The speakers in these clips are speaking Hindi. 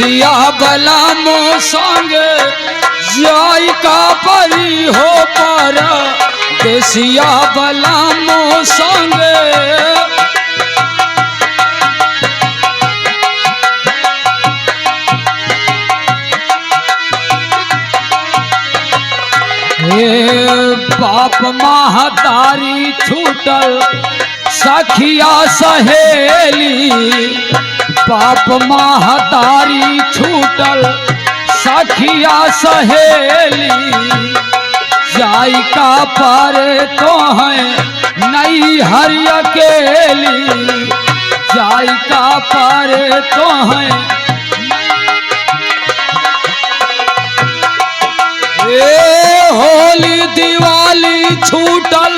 देसिया बलामो संग जाई का परी हो पर देसिया बलामो संग बाप महतारी छूटल सखिया सहेली बाप महतारी छूटल सखिया सहेली जाई का पर तो है नई हरि अकेली जाई का पर तो है होली दिवाली छूटल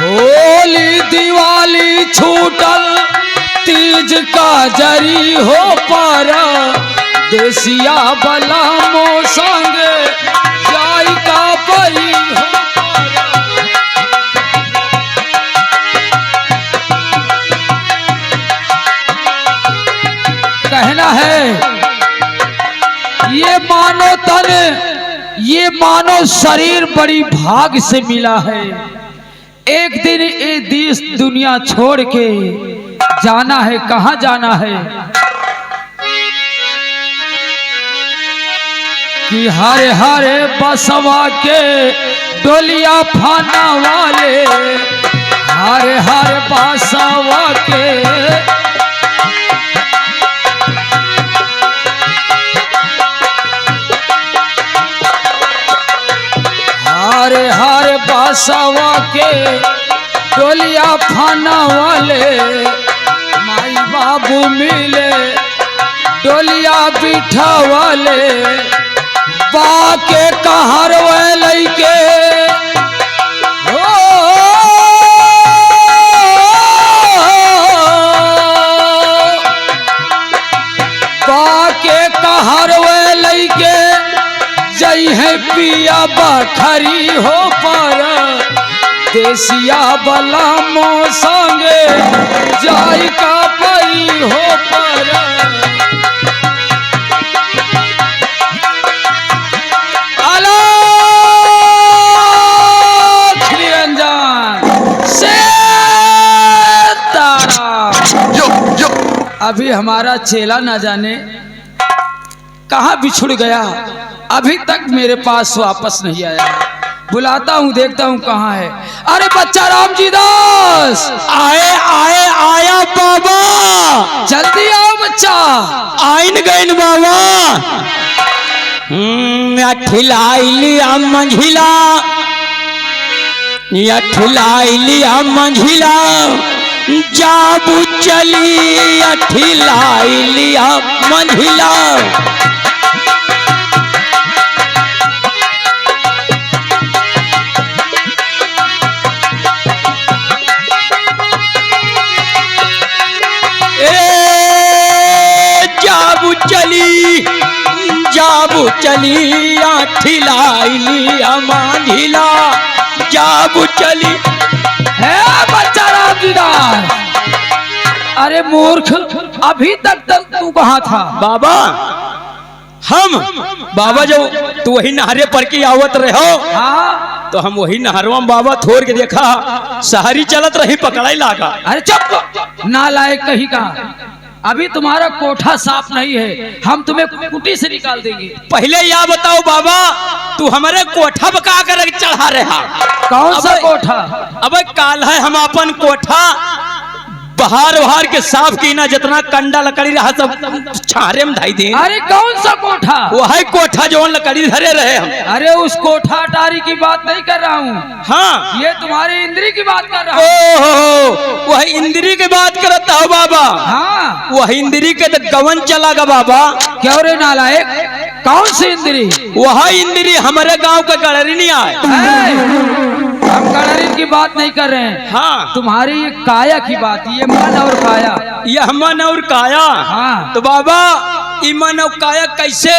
होली दिवाली छूटल तीज का जरी हो पर देसिया बलामो संग जाई का परी हो कहना है ये मानो शरीर बड़ी भाग से मिला है। एक दिन ये देश दुनिया छोड़ के जाना है। कहाँ जाना है कि हरे हरे बसवा के डोलिया फाना वाले हरे हरे बसवा के हरे हरे बासवा के डोलिया फाना वाले माई बाबू मिले डोलिया बिठा वाले बाके कहर लैके बाके कहर लैके जई है पिया बखरी हो पर देसिया बलामो संगे जाई का परी हो पर अलख निरंजन से तारा। अभी हमारा चेला ना जाने कहाँ बिछुड़ गया, अभी तक मेरे पास वापस नहीं आया। बुलाता हूँ देखता हूँ कहाँ है। अरे बच्चा राम जी दास आए आए आया बाबा, जल्दी आओ बच्चा। आइन गइन बाबा। ठिलाई लिया मंझिला या ठिलाई लिया मंझिला जाबू चली या ठिलाई लिया मंझिला। जाबू चली ठिलाई लिया मांझिला जाबू चली है बच्चा राम जी दास। अरे मूर्ख, अभी तक तू कहाँ था? बाबा हम बाबा जो तू वही नहरे पर की आवत रहे हो। हाँ तो हम वही नहरवा बाबा थोड़ के देखा शहरी चलत रही पकड़ाई लागा। अरे चुप नालायक कहीं का। अभी तुम्हारा कोठा साफ नहीं है, हम तुम्हें कुटी से निकाल देंगे। पहले यह बताओ बाबा, तू हमारे कोठा बका कर चढ़ा रहा? कौन सा कोठा? अब काल है हम अपन कोठा बहार बहार के साफ की ना, जितना कंडा लकड़ी रहा सब छारे में धाई दे। अरे कौन सा कोठा? वो है कोठा जो लकड़ी धरे रहे हम। अरे उस कोठा अटारी की बात नहीं कर रहा हूँ। हाँ ये तुम्हारी इंद्री की बात कर रहा हूँ। ओहो, वह इंद्री की बात करता हो बाबा। हाँ वह इंद्री के तो गवन चला गा बाबा। क्यों रे नालायक, कौन सी इंद्री? वह इंद्री हमारे गांव का गड़री नहीं आए। हम गड़री की बात नहीं कर रहे हैं। हाँ तुम्हारी ये काया की बात, ये मन और काया। ये मन और काया। हाँ तो बाबा ये मन और काया कैसे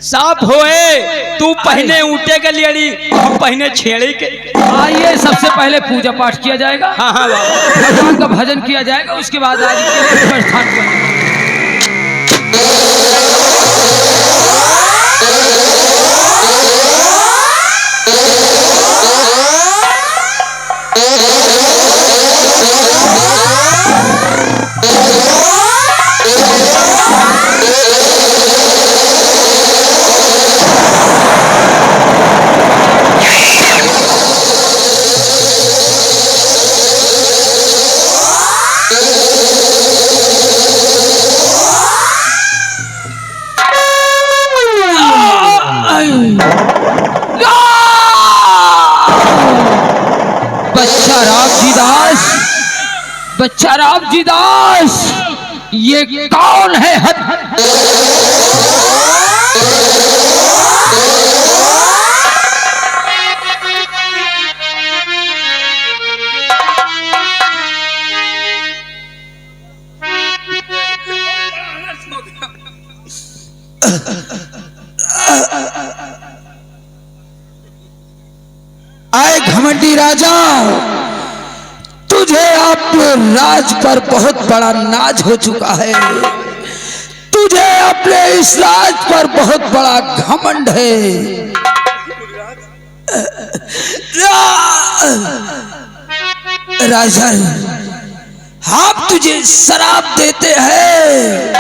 साफ होए, तू पहने ऊँटे के लिए, हम पहने छेड़े के। आइए, सबसे पहले पूजा पाठ किया जाएगा। हाँ हाँ बाबा। भगवान का भजन किया जाएगा, उसके बाद आगे के लिए प्रस्थान किया जाएगा। बच्चा राम जी दास, ये कौन है? आए घमंडी राजा, तुझे अपने राज पर बहुत बड़ा नाज हो चुका है। तुझे अपने इस राज पर बहुत बड़ा घमंड है। राजा, हम तुझे शराप देते हैं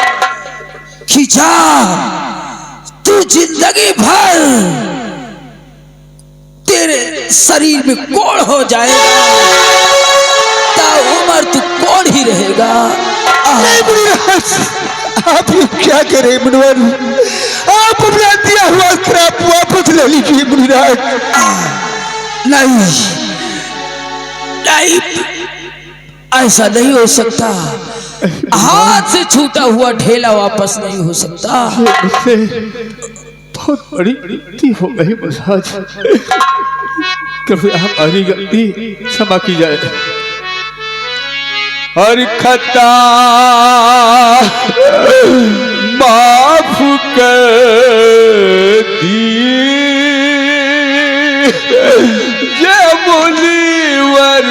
कि जा, तू जिंदगी भर तेरे शरीर में कोढ़ हो जाएगा, उम्र तू कौन ही रहेगा। आप ये क्या करें मुनिवर? आप अपना दिया हुआ श्राप वापस ले लीजिए मुनिराज। नहीं नहीं, ऐसा नहीं हो सकता। हाथ से छूटा हुआ ढेला वापस नहीं हो सकता। बहुत बड़ी गलती हो गई महाराज, कृपया हमारी गलती क्षमा की जाए। और खता माफ कर दी ये मुनिवर।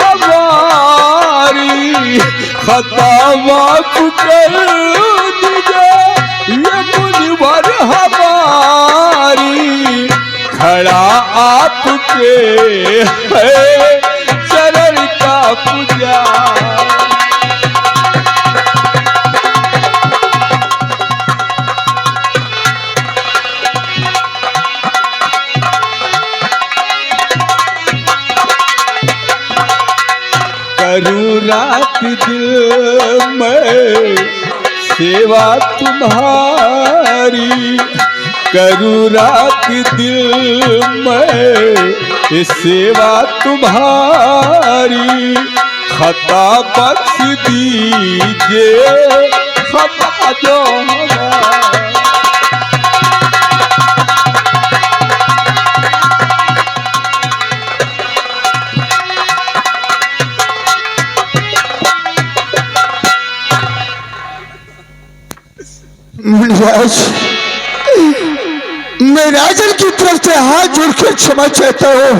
हमारी खता माफ कर दीजिए ये मुनिवर हमारी। खड़ा आपके है चरण का पूजा। करूँ रात दिल में सेवा तुम्हारी। करूँ रात दिल में सेवा तुम्हारी। खता बख्श दीजिए खता जो मुनिराज, मैं राजन की तरफ से हाथ जोड़कर क्षमा चाहता हूँ।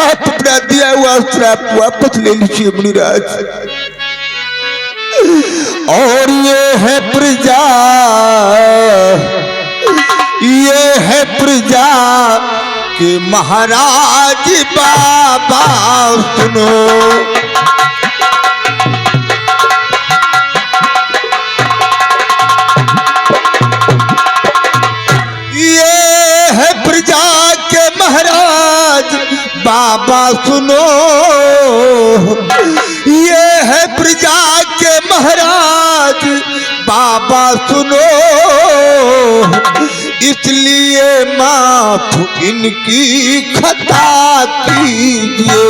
आप अपना दिया हुआ श्राप वापस ले लीजिए मुनिराज। और ये है प्रजा, ये है प्रजा के महाराज बाबा सुनो। बाबा सुनो, ये है प्रजा के महाराज बाबा सुनो। इसलिए माफ इनकी खता कीजिए।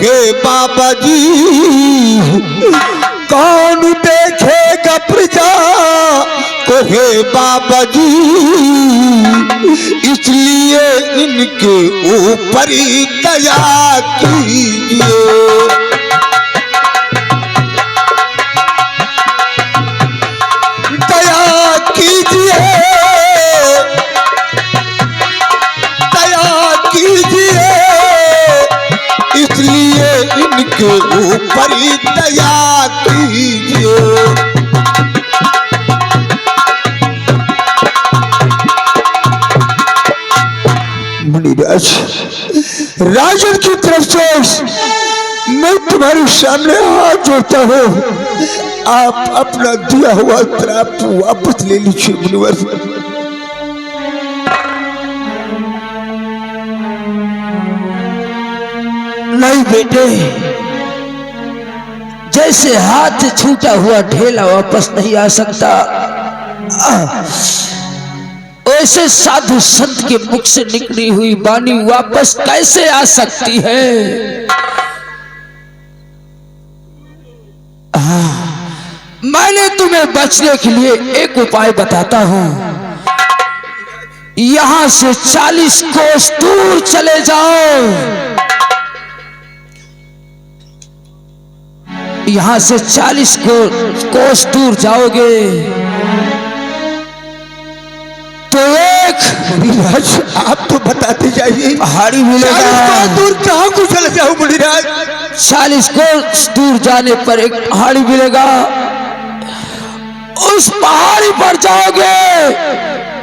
हे बाबा जी कौन देखेगा प्रजा को हे बाबा जी, इसलिए इनके ऊपर ही दया कीजिए। दया कीजिए, दया कीजिए, इसलिए इनके ऊपर ही दया कीजिए। मुनिराज, राजन की तरफ से मैं तुम्हारे सामने हाथ जोड़ता हूँ, आप अपना दिया हुआ त्राप वापस ले लीजिए मुनिवर। नहीं बेटे, जैसे हाथ छूटा हुआ ढेला वापस नहीं आ सकता, ऐसे साधु संत के मुख से निकली हुई वाणी वापस कैसे आ सकती है। मैंने तुम्हें बचने के लिए एक उपाय बताता हूं। यहां से 40 कोस दूर चले जाओ। यहां से 40 कोस दूर जाओगे तो मुनिराज आप तो बताते जाइए, पहाड़ी मिलेगा। दूर कहाँ को चले जाओ मुनिराज? 40 कोस दूर जाने पर एक पहाड़ी मिलेगा, उस पहाड़ी पर जाओगे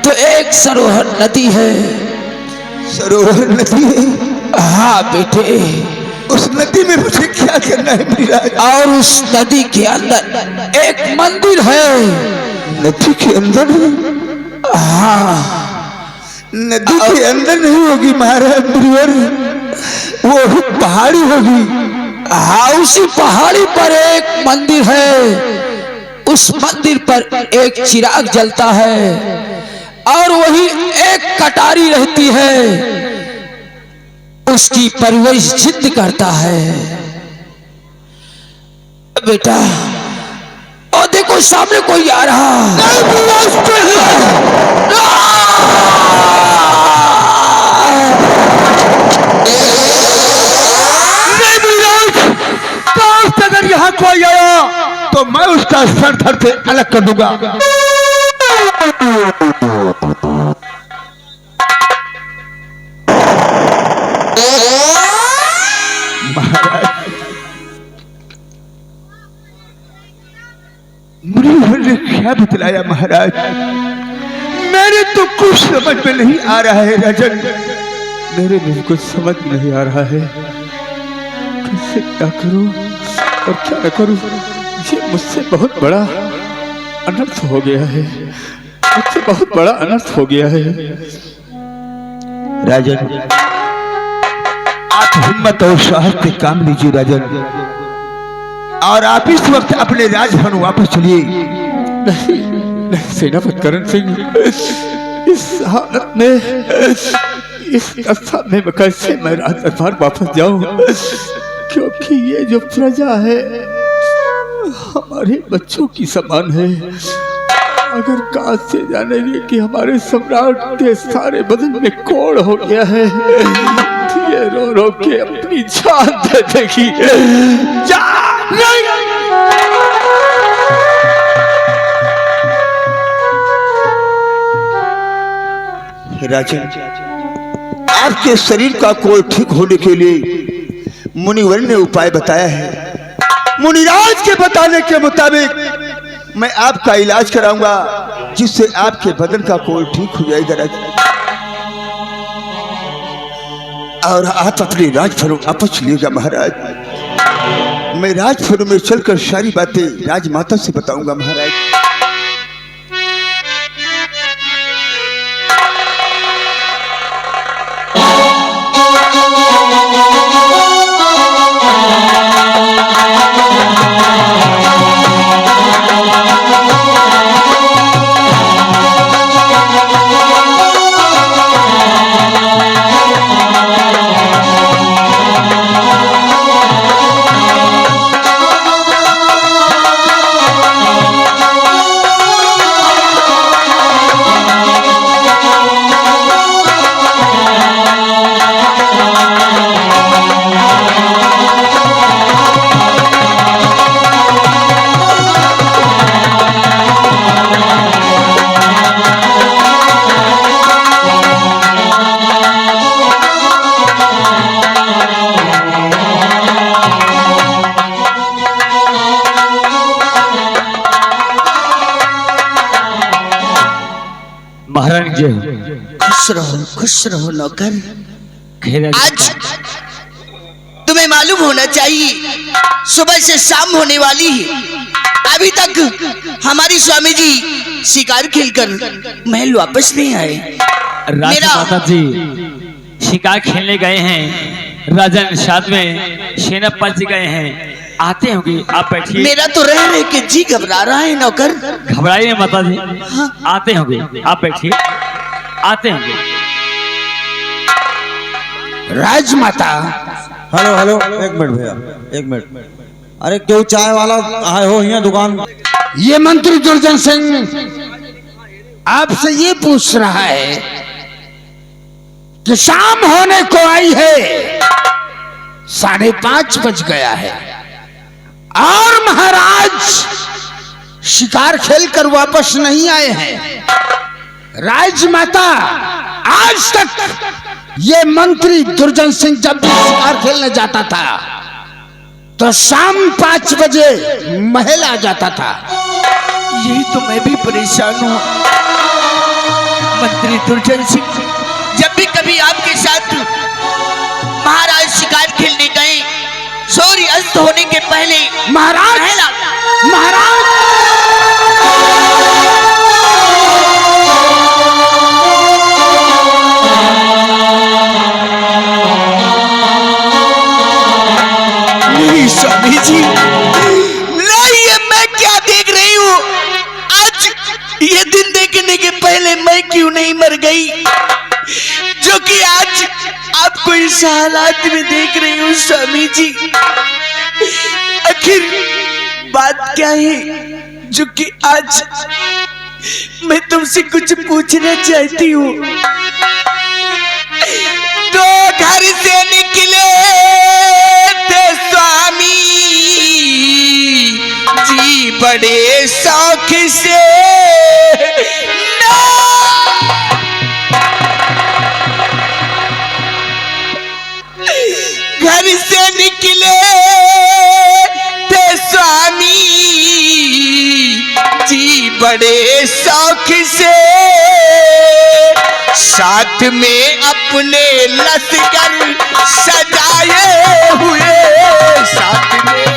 तो एक सरोवर नदी है। सरोवर नदी है? हाँ बेटे, उस नदी में मुझे क्या करना है मुनिराज? और उस नदी के अंदर एक मंदिर है। नदी के अंदर? हाँ, नदी के अंदर नहीं होगी महाराज मुनिवर, वो पहाड़ी होगी। हाँ, उसी पहाड़ी पर एक मंदिर है, उस मंदिर पर एक चिराग जलता है और वही एक कटारी रहती है, उसकी परवरिश जिद करता है। बेटा, और देखो सामने कोई आ रहा। अगर यहाँ कोई आया तो मैं उसका सर धड़ से अलग कर दूंगा। मुनिवर ने क्या बतलाया महाराज? मेरे तो कुछ समझ में नहीं आ रहा है राजन, मेरे भी कुछ समझ नहीं आ रहा है। कैसे क्या करूं और क्या न करूं? ये मुझसे बहुत बड़ा अनर्थ हो गया है, मुझसे बहुत बड़ा अनर्थ हो गया है। राजन, आप हिम्मत और साहस से काम लीजिए राजन, और आप इस वक्त अपने राजभवन वापस चलिए। नहीं सेनापति करण सिंह, इस हालत में, इस अवस्था में कैसे मैं राजदरबार वापस जाऊं? क्योंकि ये जो प्रजा है हमारे बच्चों की समान है। अगर काज से जानेंगे कि हमारे सम्राट के सारे बदन में कोड़ हो गया है, ये रो रो के अपनी जान दे देगी। राजन, आपके शरीर का कोड़ ठीक होने के लिए मुनिवर ने उपाय बताया है। मुनिराज के बताने के मुताबिक मैं आपका इलाज कराऊंगा, जिससे आपके बदन का कोड़ ठीक हो जाएगा राजन, और आप अपने राजभवन वापस चलिएगा महाराज। मैं राजभवन में चलकर सारी बातें राजमाता से बताऊंगा महाराज। जय हो। खुश रहो नौकर। खैर आज तुम्हें मालूम होना चाहिए सुबह से शाम होने वाली है, अभी तक हमारी स्वामी जी शिकार खेलकर महल वापस नहीं आए। राजमाता जी शिकार खेलने गए हैं, राजन साथ में सेनापति जी गए हैं, आते होंगे। आप बैठिए। मेरा तो रह के जी घबरा रहा है नौकर। घबराइए माता जी, आते होंगे। आप बैठिए, आते होंगे। राजमाता। हेलो हेलो, एक मिनट भैया, एक मिनट। अरे क्यों चाय वाला आए हो यहाँ दुकान? ये मंत्री दुर्जन सिंह आपसे ये पूछ रहा है कि शाम होने को आई है, 5:30 बज गया है और महाराज शिकार खेलकर वापस नहीं आए हैं। राजमाता, आज तक ये मंत्री दुर्जन सिंह जब भी शिकार खेलने जाता था तो शाम 5 बजे महल आ जाता था। यही तो मैं भी परेशान हूँ मंत्री दुर्जन सिंह। जब भी कभी आपके साथ महाराज शिकार खेलने गए, सूर्य अस्त होने के पहले महाराज, महाराज स्वामी जी, नहीं ये मैं क्या देख रही हूँ? आज ये दिन देखने के पहले मैं क्यों नहीं मर गई, जो कि आज आपको इस हालात में देख रही हूँ स्वामी जी। आखिर बात क्या है जो कि आज मैं तुमसे कुछ पूछना चाहती हूँ। तो घर से निकले स्वामी जी बड़े शौक से, घर से निकले थे स्वामी जी बड़े शौक से, साथ में अपने लश्कर सजाए हुए, साथ में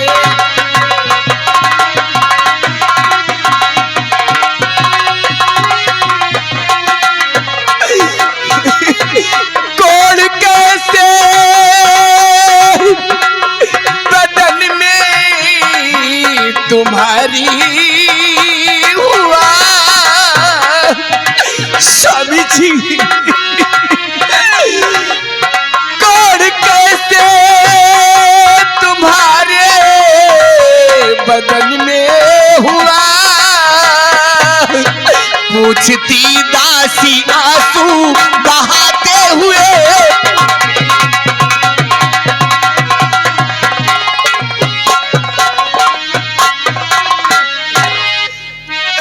कोण कैसे बदन में तुम्हारी हुआ स्वामी जी, कोण कैसे तुम्हारे बदन में हुआ, पूछती दासी आंसू बहाते हुए।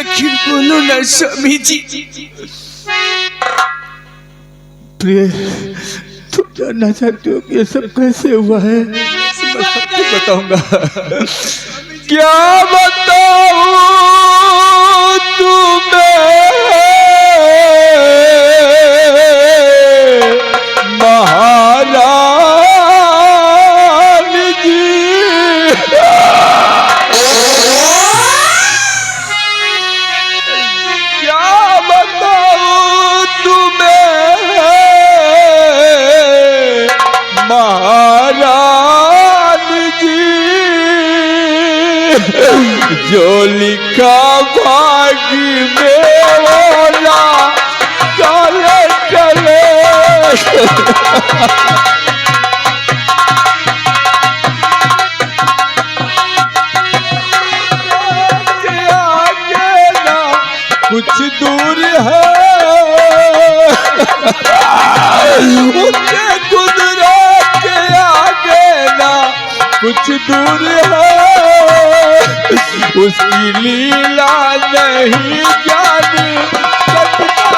आखिर बोलो ना स्वामी जी। प्रिय, तुम जानना चाहते हो कि ये सब कैसे हुआ है? मैं सबको बताऊंगा। क्या बताऊं तुम्हें महारानी जी, क्या बताऊं तुम्हें महारानी जी, जो लिखा भाग्य में वाला चले चले। आगे ना कुछ दूर है, उसके कुदरत के आगे ना कुछ दूर है, उसकी लीला नहीं जानी सकता।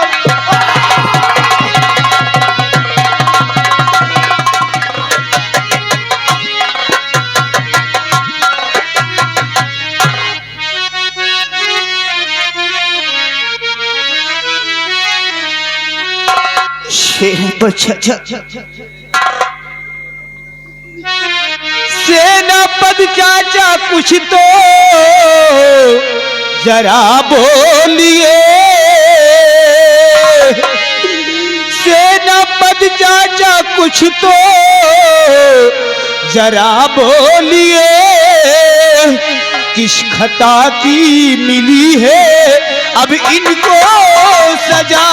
सेनापति चाचा कुछ तो जरा बोलिए, सेनापति चाचा कुछ तो जरा बोलिए, किस खता की मिली है अब इनको सजा।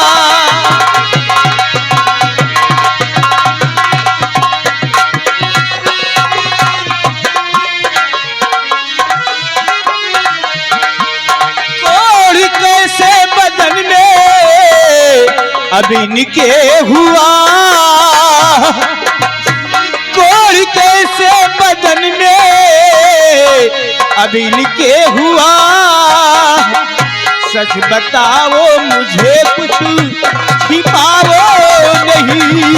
कैसे बदन में अब इनके हुआ, कोड़ कैसे बदन में अब इनके हुआ, सच बताओ मुझे कुछ छिपाओ नहीं।